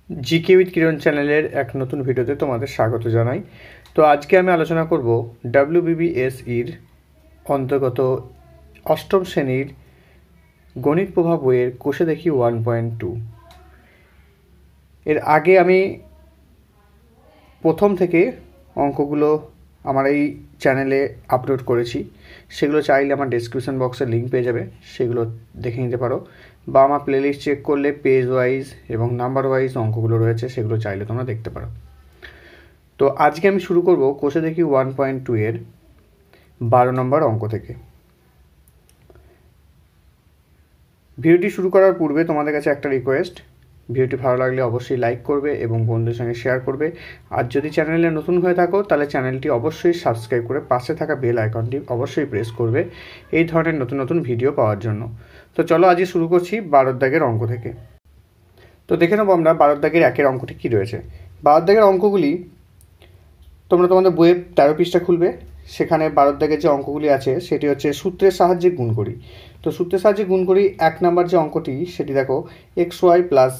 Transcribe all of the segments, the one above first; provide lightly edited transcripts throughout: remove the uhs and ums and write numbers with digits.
GK with কিরণ চ্যানেলের এক নতুন ভিডিওতে তোমাদের স্বাগত জানাই। তো আজকে আমি আলোচনা করব WBBSEর অন্তর্গত অষ্টম শ্রেণীর গণিত প্রভাব বইয়ের কোষে দেখি 1.2। এর আগে আমি প্রথম থেকে অঙ্কগুলো আমার এই চ্যানেলে আপলোড করেছি, সেগুলো চাইলে আমার ডেসক্রিপশন বক্সে লিঙ্ক পেয়ে যাবে, সেগুলো দেখে নিতে পারো। বা আমার প্লেলিস্ট চেক করলে পেজ ওয়াইজ এবং নাম্বার ওয়াইজ অঙ্কগুলো রয়েছে, সেগুলো চাইলে তোমরা দেখতে পারো। তো আজকে আমি শুরু করব কোষে দেখি 1.2 এর 12 নম্বর অঙ্ক থেকে। ভিডিওটি শুরু করার পূর্বে তোমাদের কাছে একটা রিকোয়েস্ট, ভিডিওটি ভালো লাগলে অবশ্যই লাইক করবে এবং বন্ধুদের সঙ্গে শেয়ার করবে। আর যদি চ্যানেলে নতুন হয়ে থাকো তাহলে চ্যানেলটি অবশ্যই সাবস্ক্রাইব করে পাশে থাকা বেল আইকনটি অবশ্যই প্রেস করবে এই ধরনের নতুন নতুন ভিডিও পাওয়ার জন্য। তো চলো আজকে শুরু করছি 12 দাগের অঙ্ক থেকে। তো দেখে নেবো আমরা 12 দাগের একের অঙ্কটি কী রয়েছে। 12 দাগের অঙ্কগুলি তোমরা তোমাদের বইয়ের 13 পৃষ্ঠা খুলবে, সেখানে 12 দাগের যে অঙ্কগুলি আছে সেটি হচ্ছে সূত্রের সাহায্যে গুণ করি। তো সূত্রের সাহায্যে গুণ করি 1 নাম্বার যে অঙ্কটি সেটি দেখো xy প্লাস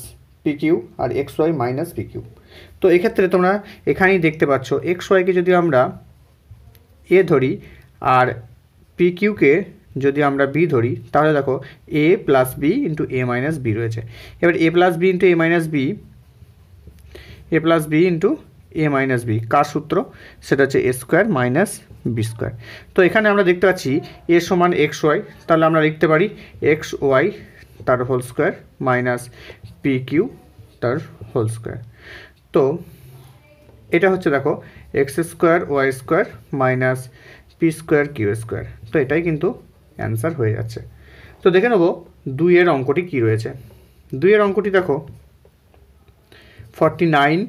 PQ আর xy মাইনাস PQ। তো এক্ষেত্রে তোমরা এখানেই দেখতে পাচ্ছ xyকে যদি আমরা a ধরি আর PQকে যদি আমরা b ধরি, তাহলে দেখো a plus b into a minus b রয়েছে। এবার a plus b into a minus b, a plus b into a minus B কার সূত্র? সেটা হচ্ছে a square minus B square. তো এখানে আমরা দেখতে পাচ্ছি a সমান xy, তাহলে আমরা লিখতে পারি xy তার হোল স্কোয়ার মাইনাস PQ তার হোল স্কোয়ার। তো এটা হচ্ছে দেখো x square y square minus p square q square. তো এটাই কিন্তু অ্যান্সার হয়ে যাচ্ছে। তো দেখে নেবো 2 এর অঙ্কটি কী রয়েছে। 2 এর অঙ্কটি দেখো 49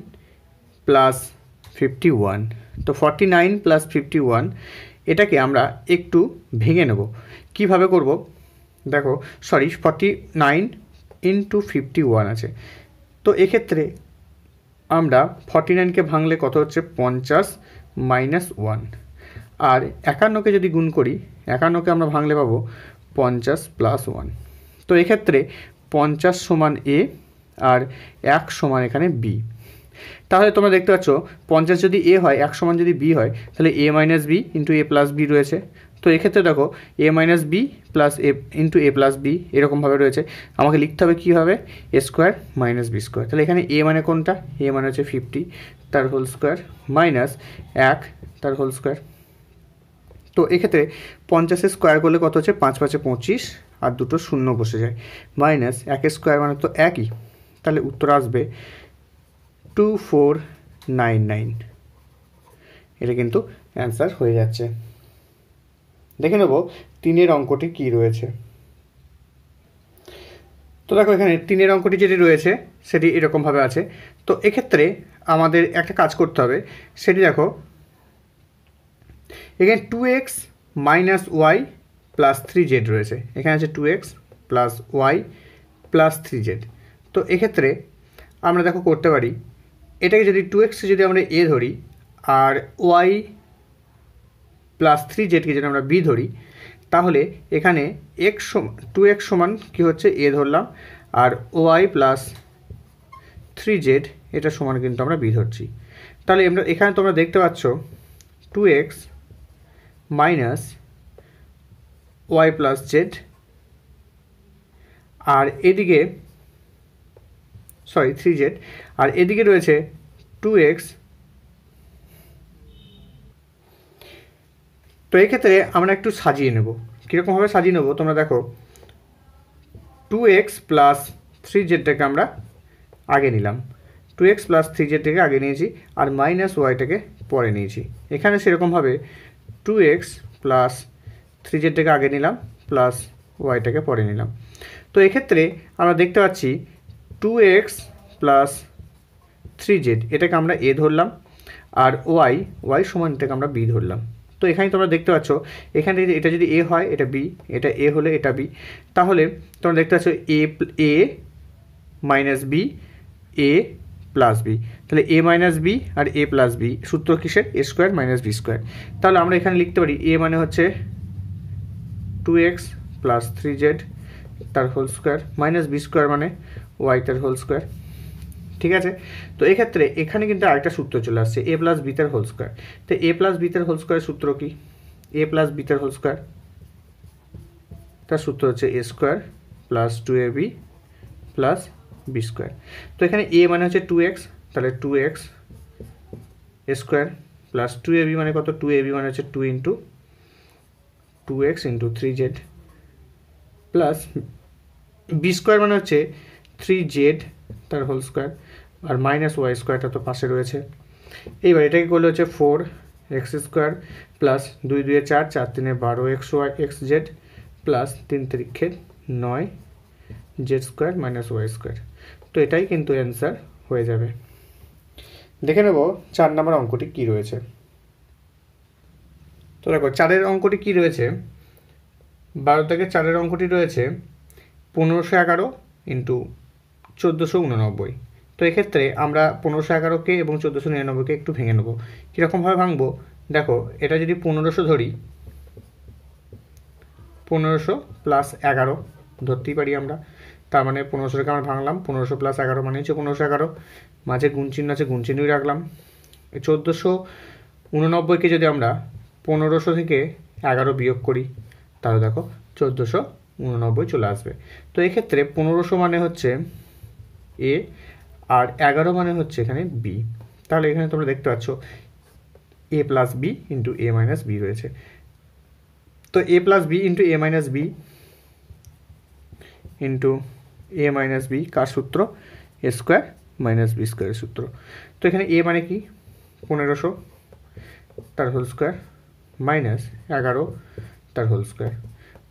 প্লাস 51। তো 49 প্লাস 51 এটাকে আমরা একটু ভেঙে নেব। কিভাবে করব দেখো, 49 ইন্টু 51 আছে। তো এক্ষেত্রে আমরা 49কে ভাঙলে কত হচ্ছে 50 মাইনাস 1, আর 51কে যদি গুণ করি 51কে আমরা ভাঙলে পাবো 50 প্লাস 1। তো এক্ষেত্রে 50 সমান a আর 1 সমান এখানে b। তাহলে তোমরা দেখতে পাচ্ছ 50 যদি a হয়, 1 সমান যদি b হয়, তাহলে a minus b into a plus b রয়েছে। তো এক্ষেত্রে দেখো a minus b plus a into a plus b এরকমভাবে রয়েছে। আমাকে লিখতে হবে কী হবে, a square minus B square. তাহলে এখানে a মানে কোনটা? a মানে হচ্ছে 50 তার হোল স্কোয়ার মাইনাস 1 তার হোল স্কোয়ার। তো এক্ষেত্রে 50 স্কোয়ার করলে কত হচ্ছে, 5 5 25 আর দুটো শূন্য বসে যায়, মাইনাস 1 স্কোয়ার মানে তো একই। তাহলে উত্তর আসবে 2499। এটা কিন্তু অ্যান্সার হয়ে যাচ্ছে। দেখে নেব 3 অঙ্কটি কী রয়েছে। তো দেখো এখানে 3 অঙ্কটি যেটি রয়েছে সেটি এরকমভাবে আছে। তো এক্ষেত্রে আমাদের একটা কাজ করতে হবে, সেটি দেখো এখানে 2x minus Y plus 3z রয়েছে। এখানে আছে 2x plus Y plus 3z। তো এক্ষেত্রে আমরা দেখো করতে পারি, এটাকে যদি 2x যদি আমরা a ধরি আর y প্লাস 3zকে যদি আমরা b ধরি, তাহলে এখানে x 2x সমান কী হচ্ছে a ধরলাম, আর y প্লাস 3z এটা সমান কিন্তু আমরা b ধরছি। তাহলে আমরা এখানে তোমরা দেখতে পাচ্ছ 2x minus Y plus Z, আর এদিকে 3z, আর এদিকে রয়েছে 2x। তো এক্ষেত্রে আমরা একটু সাজিয়ে নেব। কীরকমভাবে সাজিয়ে নেব তোমরা দেখো, 2x প্লাস 3zটাকে আমরা আগে নিলাম, 2x প্লাস 3zটাকে আগে নিয়েছি আর মাইনাস ওয়াইটাকে পরে নিয়েছি। এখানে সেরকমভাবে 2x প্লাস 3zটাকে আগে নিলাম প্লাস ওয়াইটাকে পরে নিলাম। তো এক্ষেত্রে আমরা দেখতে পাচ্ছি 2x প্লাস 3z এটাকে আমরা a ধরলাম, আর ওয়াই সমান এটাকে আমরা b ধরলাম। তো এখানে তোমরা দেখতে পাচ্ছ এখানে এটা যদি a হয় এটা b, এটা a হলে এটা b। তাহলে তোমরা দেখতে পাচ্ছ a minus b a plus b. তাহলে a মাইনাস বি আর a প্লাস বি সূত্র কিসের? a square minus B square. তাহলে আমরা এখানে লিখতে পারি a মানে হচ্ছে 2x প্লাস 3z তার whole square minus B square মানে ওয়াই তার হোল স্কোয়ার। ঠিক আছে। তো এক্ষেত্রে এখানে কিন্তু আরেকটা সূত্র চলে আসছে এ প্লাস বি তার হোল স্কোয়ার। তো এ প্লাস বি তার হোল স্কোয়ারের সূত্র কি? এ প্লাস বি তার হোল স্কোয়ার তার সূত্র হচ্ছে A square plus 2ab plus B square. তো এখানে এ মানে হচ্ছে 2x, তাহলে 2x স্কোয়ার প্লাস 2ab মানে কত? 2ab মানে হচ্ছে 2 into 2x into 3z plus B square মানে হচ্ছে 3z তার হোল স্কোয়ার, আর মাইনাস ওয়াই স্কোয়ারটা তো পাশে রয়েছে। এইবার এটাকে করলে হচ্ছে 4x square plus 2 2 4, 4 3 12 xz plus 3 3 9 z square minus y square. তো এটাই কিন্তু অ্যান্সার হয়ে যাবে। দেখে নেব 4 নম্বর অঙ্কটি কী রয়েছে। তো দেখো 4-এর অঙ্কটি কী রয়েছে, 12 থেকে 4-এর অঙ্কটি রয়েছে 1511 ইন্টু 1489। তো এক্ষেত্রে আমরা 1511কে এবং 1499কে একটু ভেঙে নেব। কীরকমভাবে ভাঙবো দেখো, এটা যদি 1500 ধরি, 1500 প্লাস 11 ধরতেই পারি আমরা, তার মানে 1500কে আমরা ভাঙলাম, 1500 প্লাস 11 মানে হচ্ছে 1511, মাঝে গুণ চিহ্ন আছে গুণ চিহ্নই রাখলাম। 1489কে যদি আমরা 1500 থেকে 11 বিয়োগ করি তাহলে দেখো 1489 চলে আসবে। তো এক্ষেত্রে 1500 মানে হচ্ছে এ আর 11 মানে হচ্ছে এখানে বি। তাহলে এখানে তোমরা দেখতে পাচ্ছ এ প্লাস বি ইন্টু এ মাইনাস বি রয়েছে। তো A plus B into A minus b into A minus B কার সূত্র? এ স্কোয়ার মাইনাস বি স্কোয়ারের সূত্র। তো এখানে এ মানে কি? 1500 তার হোল স্কোয়ার মাইনাস 11 তার হোল স্কোয়ার।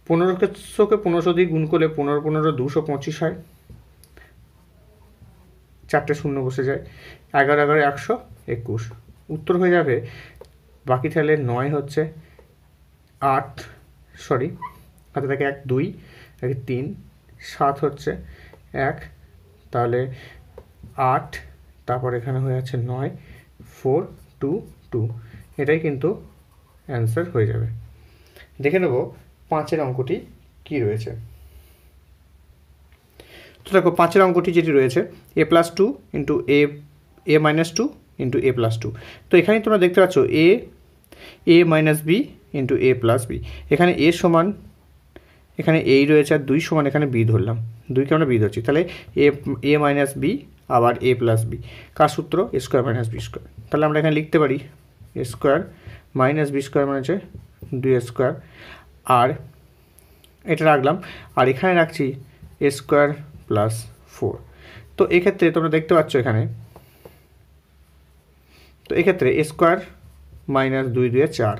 1500কে 1500 দিয়ে গুণ করলে 15 15 225 হয়, 4টে শূন্য বসে যায়, 11 11 121, উত্তর হয়ে যাবে বাকি তাহলে 9 হচ্ছে 8, সরি হাতে থাকে 1 2 1 3, 7 হচ্ছে 1, তাহলে 8, তারপর এখানে হয়ে যাচ্ছে 9 4 2 2, এটাই কিন্তু অ্যান্সার হয়ে যাবে। দেখে নেব 5-এর অঙ্কটি কী রয়েছে। তো দেখো 5-এর অঙ্কটি যেটি রয়েছে এ plus 2 into A minus 2 into a plus 2। তো এখানে তোমরা দেখতে পাচ্ছ এ minus b into a plus B. এখানে এ সমান এখানে এই রয়েছে আর 2 সমান এখানে বি ধরলাম, 2কে আমরা বি ধরছি, তাহলে এ মাইনাস বি আবার এ প্লাস বি কার সূত্র? এ স্কোয়ার মাইনাস বি স্কোয়ার। তাহলে আমরা এখানে লিখতে পারি এ স্কোয়ার মাইনাস বি স্কোয়ার মানে হচ্ছে 2 স্কোয়ার, আর এটা রাখলাম, আর এখানে রাখছি এ স্কোয়ার প্লাস 4। তো এক্ষেত্রে তোমরা দেখতে পাচ্ছ এখানে, তো এক্ষেত্রে এ স্কোয়ার মাইনাস 2 2 4,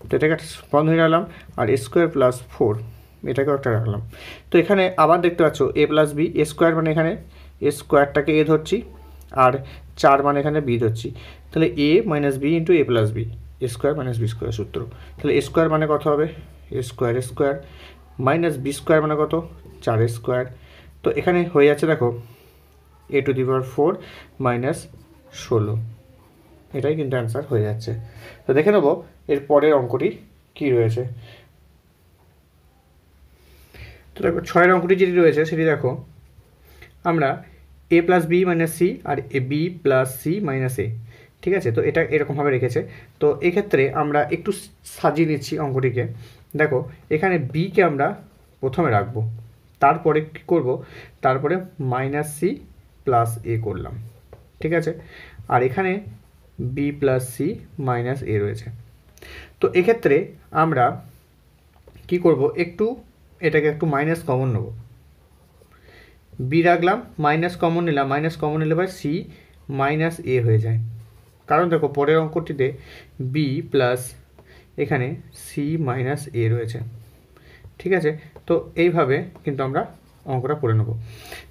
তো এটাকে একটা বন্ধ হয়ে রাখলাম, আর এ স্কোয়ার প্লাস 4 এটাকেও একটা রাখলাম। তো এখানে আবার দেখতে পাচ্ছ এ প্লাস বি, এ স্কোয়ার মানে এখানে এ স্কোয়ারটাকে এ ধরছি, আর 4 মানে এখানে বি ধরছি, তাহলে এ minus b into a plus B, A square minus B square সূত্র। তাহলে এ স্কোয়ার মানে কত হবে? A square minus B square মানে কত? 4 স্কোয়ার। তো এখানে হয়ে যাচ্ছে দেখো এ টু দি পাওয়ার 4 মাইনাস 16, এটাই কিন্তু অ্যান্সার হয়ে যাচ্ছে। তো দেখে নেব এর পরের অঙ্কটি কী রয়েছে। তো দেখো 6-এর অঙ্কটি যেটি রয়েছে সেটি দেখো, আমরা এ প্লাস বি মাইনাস সি আর এ বি প্লাস সি মাইনাস এ, ঠিক আছে। তো এটা এরকমভাবে রেখেছে। তো এক্ষেত্রে আমরা একটু সাজিয়ে নিচ্ছি অঙ্কটিকে। দেখো এখানে বিকে আমরা প্রথমে রাখবো, তারপরে কী করব? তারপরে মাইনাস সি প্লাস এ করলাম, ঠিক আছে। আর এখানে বি প্লাস সি মাইনাস এ রয়েছে। তো এক্ষেত্রে আমরা কি করব? এটাকে একটু মাইনাস কমন নেব, বি রাখলাম, মাইনাস কমন নিলাম, মাইনাস কমন নিলে ভাই সি মাইনাস এ হয়ে যায়, কারণ দেখো পরের অঙ্কটিতে বি প্লাস এখানে সি মাইনাস এ রয়েছে, ঠিক আছে। তো এইভাবে কিন্তু আমরা অঙ্কটা করে নেব।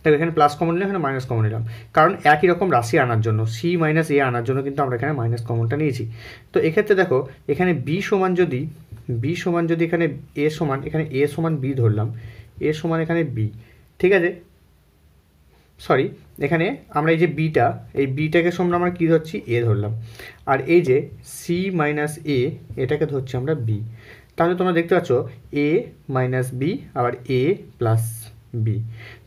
দেখো এখানে প্লাস কমন নিলে এখানে মাইনাস কমন নিলাম, কারণ একই রকম রাশি আনার জন্য, সি মাইনাস এ আনার জন্য কিন্তু আমরা এখানে মাইনাস কমনটা নিয়েছি। তো এক্ষেত্রে দেখো এখানে বি সমান যদি এখানে এ সমান বি ধরলাম, এ সমান এখানে বি, ঠিক আছে। সরি, এখানে আমরা এই যে বিটাকে সমান আমরা কী ধরছি? এ ধরলাম, আর এই যে সি মাইনাস এ এটাকে ধরছি আমরা বি। তাহলে তোমরা দেখতে পাচ্ছ এ মাইনাস বি আবার এ প্লাস বি।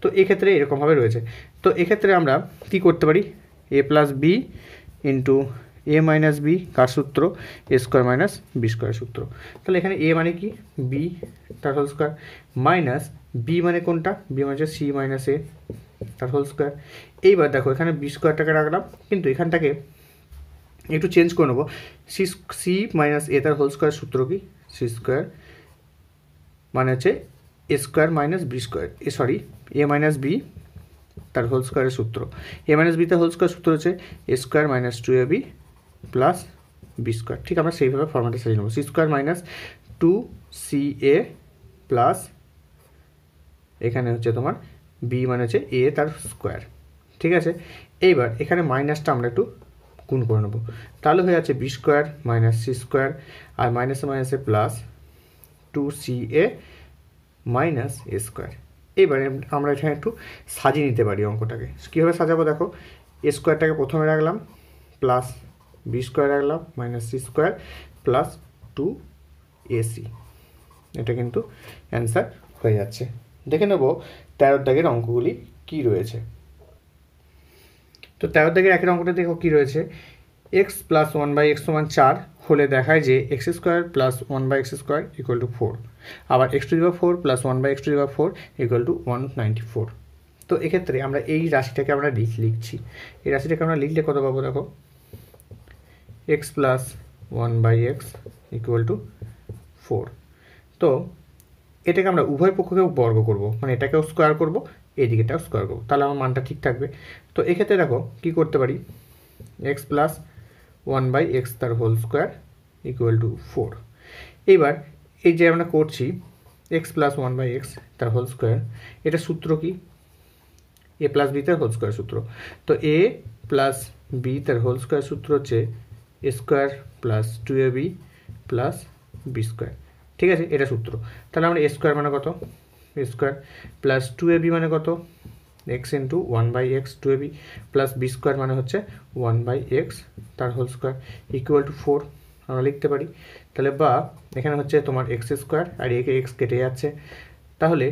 তো এক্ষেত্রে এরকমভাবে রয়েছে। তো এক্ষেত্রে আমরা কি করতে পারি, এ প্লাস বি ইন্টু এ মাইনাস বি কার সূত্র, এ স্কোয়ার মাইনাস বি স্কোয়ার সূত্র। তাহলে এখানে এ মানে কি, বি তার হোল স্কোয়ার, মাইনাস বি মানে কোনটা, বি মানে হচ্ছে সি মাইনাস এ তার হোল স্কোয়ার। এইবার দেখো এখানে বি স্কোয়ারটাকে রাখলাম, কিন্তু এখানটাকে একটু চেঞ্জ করে নেবো, সি মাইনাস এ তার হোল স্কোয়ার সূত্র কি, সি স্কোয়ার মানে হচ্ছে A square minus B square, A minus B তার হোল স্কোয়ারের সূত্র। এ মাইনাস বি তার হোল স্কোয়ার সূত্র হচ্ছে A square minus two A B plus B square. ঠিক আমরা সেইভাবে ফর্মেটে সাজিয়ে নেবো, C square minus two C A plus এখানে হচ্ছে তোমার বি মানে হচ্ছে এ তার স্কোয়ার। ঠিক আছে, এইবার এখানে মাইনাসটা আমরা একটু গুণ করে নেবো, তাহলে হয়ে যাচ্ছে B square minus C square, আর মাইনাসে মাইনাসে plus two C A minus A square. এবারে আমরা এখানে একটু সাজিয়ে নিতে পারি অঙ্কটাকে। কীভাবে সাজাবো দেখো, এ স্কোয়ারটাকে প্রথমে রাখলাম প্লাস বি স্কোয়ার রাখলাম minus C square plus two a c, এটা কিন্তু অ্যান্সার হয়ে যাচ্ছে। দেখে নেব 13 দাগের অঙ্কগুলি কী রয়েছে। তো 13 দাগের একের অঙ্কটা দেখো কী রয়েছে, এক্স প্লাস 1/x সমান 4 হলে দেখায় যে x square plus 1/x square equal to 4, আবার x two the power 4 plus 1/x to the power 4 equal two 194। তো এক্ষেত্রে আমরা এই রাশিটাকে আমরা লিখছি, এই রাশিটাকে আমরা লিখলে কত পাবো দেখো, x plus 1/x equal to 4। তো এটাকে আমরা উভয় পক্ষকেও বর্গ করব, মানে এটাকেও স্কোয়ার করব এদিকেটাও স্কোয়ার করব, তাহলে আমার মানটা ঠিক থাকবে। তো এক্ষেত্রে দেখো কী করতে পারি, এক্স প্লাস 1/x তার হোল স্কোয়ার ইকুয়াল টু 4। এইবার এই যে আমরা করছি এক্স প্লাস 1/x তার হোল স্কোয়ার, এটা সূত্র কি, এ প্লাস বি তার হোল স্কোয়ার সূত্র। তো এ প্লাস বি তার হোল স্কোয়ার সূত্র হচ্ছে A square plus 2ab plus B square. ঠিক আছে, এটা সূত্র। তাহলে আমরা এ স্কোয়ার মানে কত, এ স্কোয়ার প্লাস 2ab মানে কত, x into 1/x 2ab plus B square মানে হচ্ছে 1/x তার হোল স্কোয়ার ইকুয়াল টু 4 আমরা লিখতে পারি। তাহলে বা এখানে হচ্ছে তোমার এক্স স্কোয়ার আর একে এক্স কেটে যাচ্ছে, তাহলে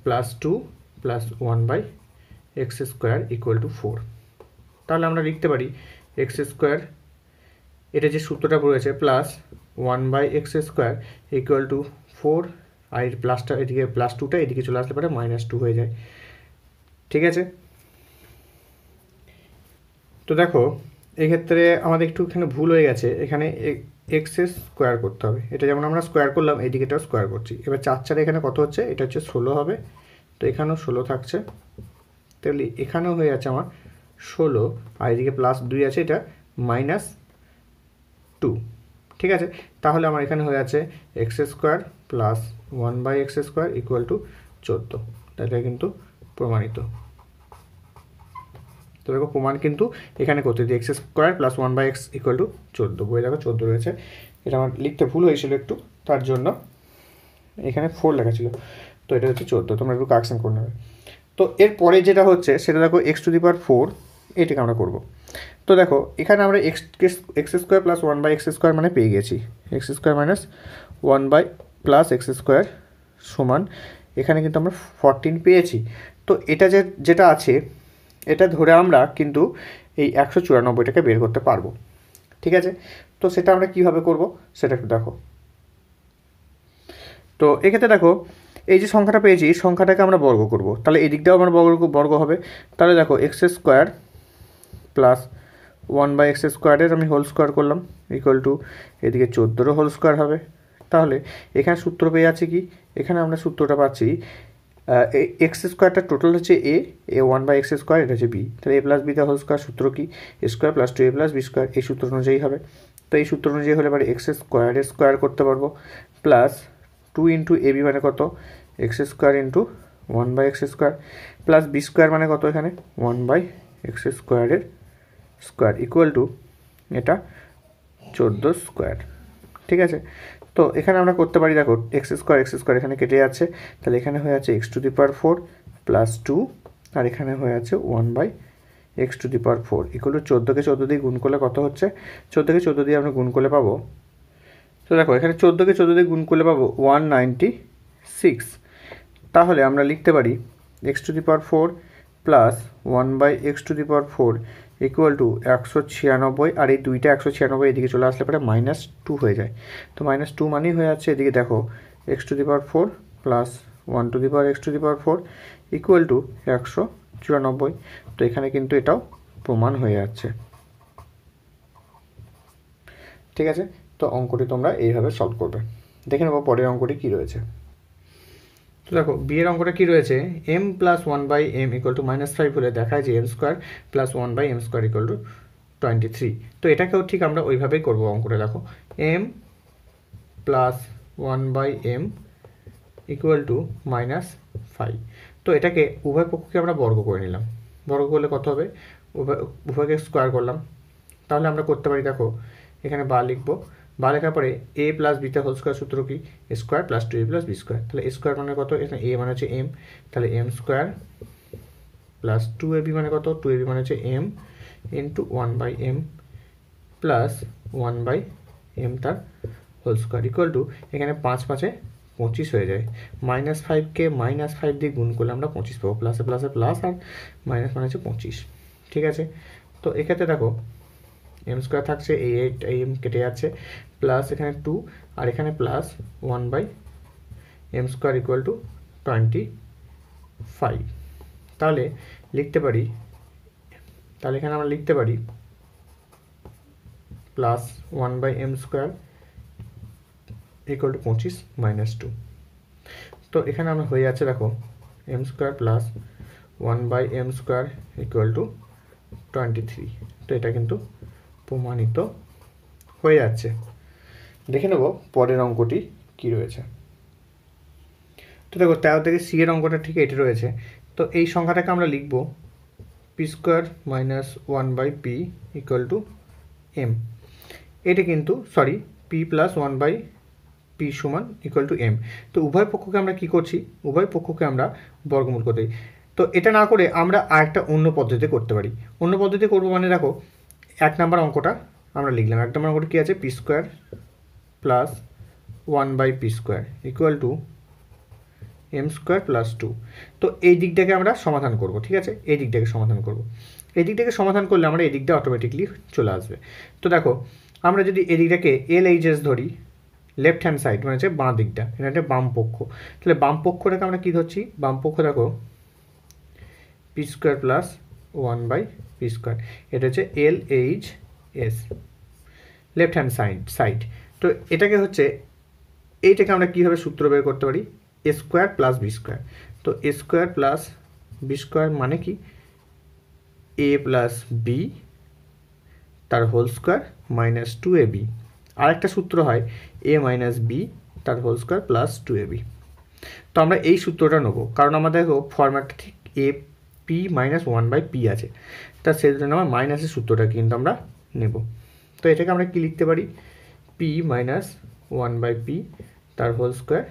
plus 2 plus 1/x square equal to 4। তাহলে আমরা লিখতে পারি এক্স স্কোয়ার, এটা যে সূত্রটা রয়েছে plus 1/x square equal to 4, আর প্লাসটা এদিকে প্লাস 2টা এদিকে চলে আসতে পারে -2 হয়ে যায়। ঠিক আছে, তো দেখো এক্ষেত্রে আমাদের একটু এখানে ভুল হয়ে গেছে, এখানে এক্স স্কোয়ার করতে হবে, এটা যেমন আমরা স্কোয়ার করলাম এদিকেটাও স্কোয়ার করছি। এবার 4 এখানে কত হচ্ছে, এটা হচ্ছে 16 হবে, তো এখানেও 16 থাকছে, তাহলে এখানেও হয়ে যাচ্ছে আমার 16, আর এদিকে +2 আছে, এটা -2। ঠিক আছে, তাহলে আমার এখানে হয়ে যাচ্ছে x square plus 1/x square equal to 14। এটা কিন্তু প্রমাণিত। তো দেখো প্রমাণ কিন্তু এখানে করতে দিই, x square plus 1/x equal to 14, বই দেখো 14 রয়েছে, এটা আমার লিখতে ভুল হয়েছিল একটু, তার জন্য এখানে 4 লেখা ছিল, তো এটা হচ্ছে 14, তোমরা একটু কারেকশন করে নেবে। তো এরপরে যেটা হচ্ছে সেটা দেখো এক্স টু দি পাওয়ার 4, এটাকে আমরা করবো। তো দেখো এখানে আমরা x square plus 1/x square মানে পেয়ে গেছি, x square minus 1 plus x square সমান, এখানে কিন্তু আমরা 14 পেয়েছি। তো এটা যেটা আছে এটা ধরে আমরা কিন্তু এই 194টাকে বের করতে পারবো। ঠিক আছে, তো সেটা আমরা কীভাবে করব সেটা একটু দেখো। তো এক্ষেত্রে দেখো এই যে সংখ্যাটা পেয়েছি, এই সংখ্যাটাকে আমরা বর্গ করব, তাহলে এই দিকটাও আমার বর্গ হবে। তাহলে দেখো এক্স স্কোয়ার প্লাস 1/x স্কোয়ারের আমি হোল স্কোয়ার করলাম ইকুয়াল টু এদিকে 14 হোল স্কোয়ার হবে। তাহলে এখানে সূত্র পেয়ে যাচ্ছে কি, এখানে আমরা সূত্রটা পাচ্ছি এক্স স্কোয়ারটা টোটাল হচ্ছে এ 1/x স্কোয়ার, এটা হচ্ছে বি, তাহলে এ প্লাস বি তার হোল স্কোয়ার সূত্র কি, A square plus 2a plus B square, এই সূত্র অনুযায়ী হবে। তো এই সূত্র অনুযায়ী হলে এবার এক্স স্কোয়ারের স্কোয়ার করতে পারবো, প্লাস 2 ইন্টু এ বি মানে কত, এক্স স্কোয়ার ইন্টু 1/x স্কোয়ার, প্লাস বি স্কোয়ার মানে কত, এখানে 1/x স্কোয়ারের স্কোয়ার ইকুয়াল টু এটা 14 স্কোয়ার। ঠিক আছে, তো এখানে আমরা করতে পারি, দেখো এক্স স্কোয়ার এখানে কেটে যাচ্ছে, তাহলে এখানে হয়ে যাচ্ছে X to the power 4 plus 2, আর এখানে হয়ে যাচ্ছে 1/x to the power 4 equal to 14কে 14 দিয়ে গুণ করলে কত হচ্ছে, 14কে 14 দিয়ে আমরা গুণ করলে পাবো, তো দেখো এখানে 14কে 14 দিয়ে গুণ করলে পাবো 196। তাহলে আমরা লিখতে পারি x to the power 4 plus 1/x⁴ equal to 196, আর এই দুইটা 196 এদিকে চলে আসলে পরে -2 হয়ে যায়। তো -2 মানেই হয়ে যাচ্ছে এদিকে দেখো x⁴ plus 1/x⁴ equal to 194। তো এখানে কিন্তু এটাও প্রমাণ হয়ে যাচ্ছে। ঠিক আছে, তো অঙ্কটি তোমরা এইভাবে সলভ করবে। দেখে নেবো পরের অঙ্কটি কী রয়েছে। তো দেখো বিয়ের অঙ্কটা কী রয়েছে, m + 1/m = -5 হলে দেখায় যে m² + 1/m² = 23। তো এটাকেও ঠিক আমরা ওইভাবেই করবো অঙ্কটা। দেখো m + 1/m = -5। তো এটাকে উভয় পক্ষকে আমরা বর্গ করে নিলাম। বর্গ করলে কত হবে, উভয়কে স্কোয়ার করলাম। তাহলে আমরা করতে পারি, দেখো এখানে বা লিখবো, বা লেখার পরে a + b² সূত্র কি, a² + 2ab + b²। তাহলে a² মানে কত, এখানে a মানে হচ্ছে m, তাহলে m² প্লাস 2ab মানে কত, 2ab মানে হচ্ছে m into 1/m plus 1/m তার হোল স্কোয়ার ইকুয়াল টু, এখানে 5 5 25 হয়ে যায়। -5কে -5 দিয়ে গুণ করলে আমরা 25 পাবো, প্লাসে প্লাসে প্লাস, আর মাইনাস মানে হচ্ছে 25। ঠিক আছে, তো এক্ষেত্রে দেখো m² থাকছে, এই m কেটে যাচ্ছে, প্লাস এখানে 2 আর এখানে প্লাস 1/m² ইকুয়াল টু 25। তাহলে লিখতে পারি, তাহলে এখানে আমরা লিখতে পারি প্লাস 1/m² ইকুয়াল টু 25 - 2। তো এখানে আমরা হয়ে যাচ্ছে, দেখো m² plus 1/m² equal to 23। তো এটা কিন্তু প্রমাণিত হয়ে যাচ্ছে। দেখে নেব পরের অঙ্কটি কি রয়েছে। তো দেখো 13 থেকে c এর অঙ্কটা ঠিক এটা রয়েছে। তো এই সংখ্যাটাকে আমরা লিখব p² - 1/p = m। এটা কিন্তু সরি p + 1/p = m। তো উভয় পক্ষকে আমরা কি করছি, উভয় পক্ষকে আমরা বর্গমূল করতে। তো এটা না করে আমরা আরেকটা অন্য পদ্ধতিতে করতে পারি। অন্য পদ্ধতি করবো মানে দেখো 1 নম্বর অঙ্কটা আমরা লিখলাম। 1 নম্বর অঙ্কটা কী আছে, p² plus 1/p² equal to m² plus 2। তো এই দিকটাকে আমরা সমাধান করব। ঠিক আছে, এই দিকটাকে সমাধান করব। এই দিকটাকে সমাধান করলে আমরা এই দিকটা অটোমেটিকলি চলে আসবে। তো দেখো আমরা যদি এই দিকটাকে LHS ধরি, লেফট হ্যান্ড সাইড মানে হচ্ছে বাঁ দিকটা, এটা হচ্ছে বাম পক্ষ। তাহলে বাম পক্ষটাকে আমরা কী ধরছি, বাম পক্ষ দেখো p² প্লাস 1/p², এটা হচ্ছে LHS, লেফট হ্যান্ড সাইড। তো এটাকে হচ্ছে, এইটাকে আমরা কীভাবে সূত্র বের করতে পারি, a² + b²। তো a² প্লাস b² মানে কি, a প্লাস b তার হোল স্কোয়ার মাইনাস 2ab। আরেকটা সূত্র হয় a মাইনাস b তার হোল স্কোয়ার প্লাস 2ab। তো আমরা এই সূত্রটা নেবো, কারণ আমাদের ফরম্যাটটা ঠিক a p - 1/p আছে, তা সেই জন্য আমার মাইনাসের সূত্রটা কিন্তু আমরা নেব। তো এটাকে আমরা কি লিখতে পারি, p - 1/p তার হোল স্কোয়ার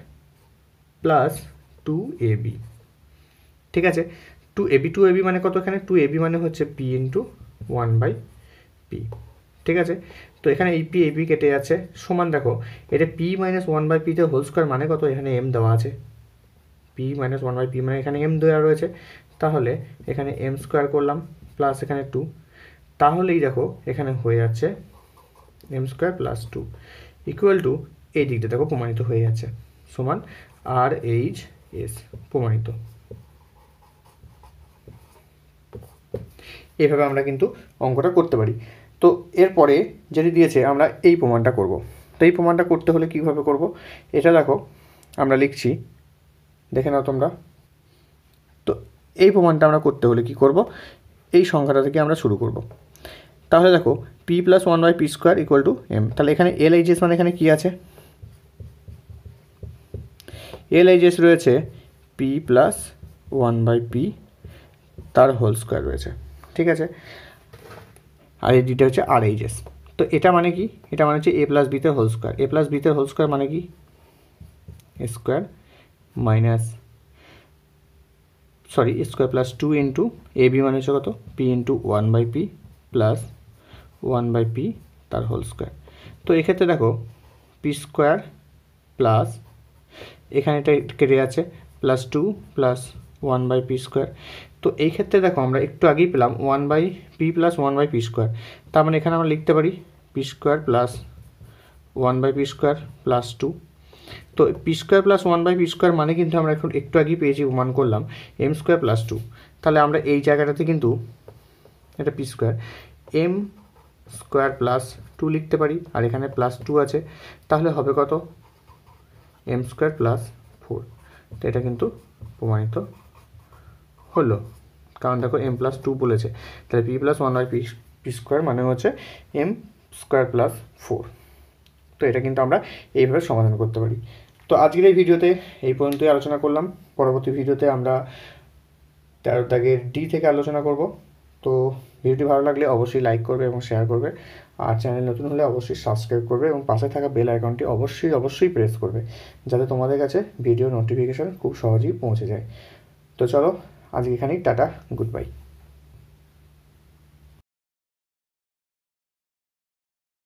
প্লাস 2ab। ঠিক আছে, 2ab মানে কত, এখানে 2ab মানে হচ্ছে p ইন্টু 1/p। ঠিক আছে, তো এখানে এই p ab কেটে যাচ্ছে, সমান দেখো এটা p - 1/p তে হোল স্কোয়ার মানে কত, এখানে m দেওয়া আছে, p - 1/p মানে এখানে m দেওয়া রয়েছে। তাহলে এখানে m² করলাম প্লাস এখানে 2, তাহলেই দেখো এখানে হয়ে যাচ্ছে m² প্লাস 2 ইকুয়াল টু, এই দিকটা দেখো প্রমাণিত হয়ে যাচ্ছে, সমান RHS প্রমাণিত। এভাবে আমরা কিন্তু অঙ্কটা করতে পারি। তো এরপরে যেটি দিয়েছে আমরা এই প্রমাণটা করব। তো এই প্রমাণটা করতে হলে কীভাবে করব, এটা দেখো আমরা লিখছি, দেখে নাও তোমরা। তো এই প্রমাণটা আমরা করতে হলে কি করব, এই সংখ্যাটা থেকে আমরা শুরু করব। তাহলে দেখো p + 1/p² = m। তাহলে এখানে LHS মানে এখানে কি আছে, LHS রয়েছে p + 1/p তার হোল স্কোয়ার রয়েছে। ঠিক আছে, আর এই দুইটা হচ্ছে RHS। তো এটা মানে কি, এটা মানে হচ্ছে a + b তে হোল স্কোয়ার। a + b তে হোল স্কোয়ার মানে কি, a² প্লাস 2 ইন্টু ab মানে হচ্ছে কত, p into 1/p plus 1/p তার হোল স্কোয়ার। তো এক্ষেত্রে দেখো p² প্লাস এখানে এটা কেটে যাচ্ছে, প্লাস 2 প্লাস 1/p²। তো এই ক্ষেত্রে দেখো আমরা একটু আগেই পেলাম 1/p + 1/p²। তার মানে এখানে আমরা লিখতে পারি p² + 1/p² + 2। তো p² + 1/p² মানে কিন্তু আমরা এখন একটু আগেই পেয়েছি, মান করলাম m² + 2। তাহলে আমরা এই জায়গাটাতে কিন্তু এটা p², m² + 2 লিখতে পারি, আর এখানে +2 আছে, তাহলে হবে কত m² + 4। তো এটা কিন্তু প্রমাণিত হলো, কারণ দেখো m + 2 বলেছে, তাহলে p + 1/p² মানে হচ্ছে m² + 4। তো এটা কিন্তু আমরা এইভাবে সমাধান করতে পারি। তো আজকের এই ভিডিওতে এই পর্যন্তই আলোচনা করলাম। পরবর্তী ভিডিওতে আমরা 13 দাগের ডি থেকে আলোচনা করব। তো ভিডিওটি ভালো লাগলে অবশ্যই লাইক করবে এবং শেয়ার করবে, আর চ্যানেল নতুন হলে অবশ্যই সাবস্ক্রাইব করবে এবং পাশে থাকা বেল আইকনটি অবশ্যই প্রেস করবে, যাতে তোমাদের কাছে ভিডিও নোটিফিকেশন খুব সহজেই পৌঁছে যায়। তো চলো আজকে এখানেই, টাটা, গুড বাই।